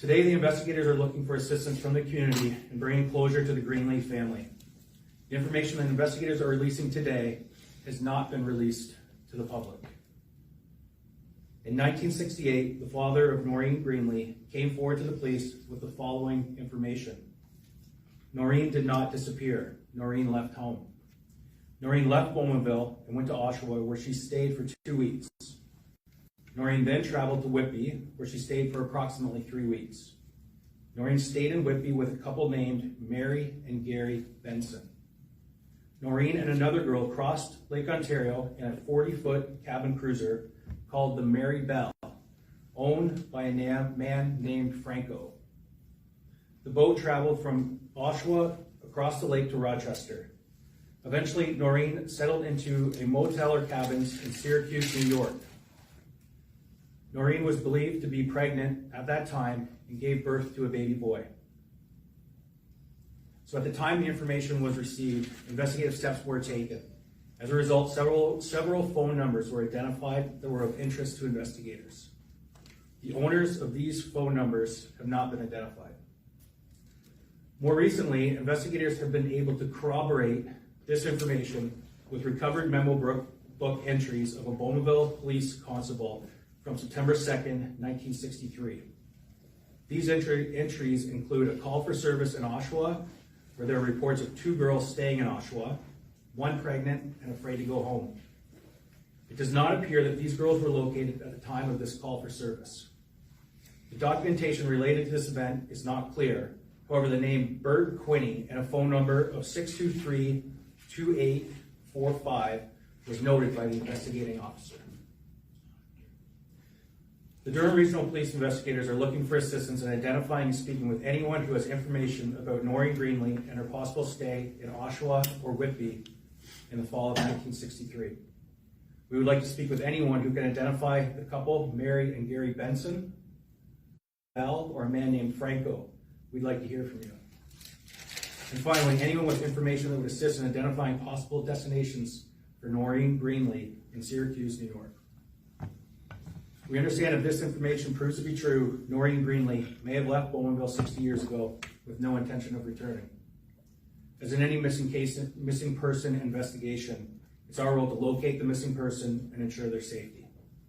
Today, the investigators are looking for assistance from the community in bringing closure to the Greenlee family. The information that investigators are releasing today has not been released to the public. In 1968, the father of Noreen Greenlee came forward to the police with the following information. Noreen did not disappear. Noreen left home. Noreen left Bowmanville and went to Oshawa, where she stayed for 2 weeks. Noreen then traveled to Whitby, where she stayed for approximately 3 weeks. Noreen stayed in Whitby with a couple named Mary and Gary Benson. Noreen and another girl crossed Lake Ontario in a 40-foot cabin cruiser called the Mary Bell, owned by a man named Franco. The boat traveled from Oshawa across the lake to Rochester. Eventually, Noreen settled into a motel or cabins in Syracuse, New York. Noreen was believed to be pregnant at that time and gave birth to a baby boy. So at the time the information was received, investigative steps were taken. As a result, several phone numbers were identified that were of interest to investigators. The owners of these phone numbers have not been identified. More recently, investigators have been able to corroborate this information with recovered Memobook entries of a Bowmanville police constable from September 2nd, 1963. These entries include a call for service in Oshawa, where there are reports of 2 girls staying in Oshawa, 1 pregnant and afraid to go home. It does not appear that these girls were located at the time of this call for service. The documentation related to this event is not clear. However, the name Bert Quinney and a phone number of 623-2845 was noted by the investigating officer. The Durham Regional Police investigators are looking for assistance in identifying and speaking with anyone who has information about Noreen Greenlee and her possible stay in Oshawa or Whitby in the fall of 1963. We would like to speak with anyone who can identify the couple, Mary and Gary Benson, Bell, or a man named Franco. We'd like to hear from you. And finally, anyone with information that would assist in identifying possible destinations for Noreen Greenlee in Syracuse, New York. We understand if this information proves to be true, Noreen Greenlee may have left Bowmanville 60 years ago with no intention of returning. As in any missing person investigation, it's our role to locate the missing person and ensure their safety.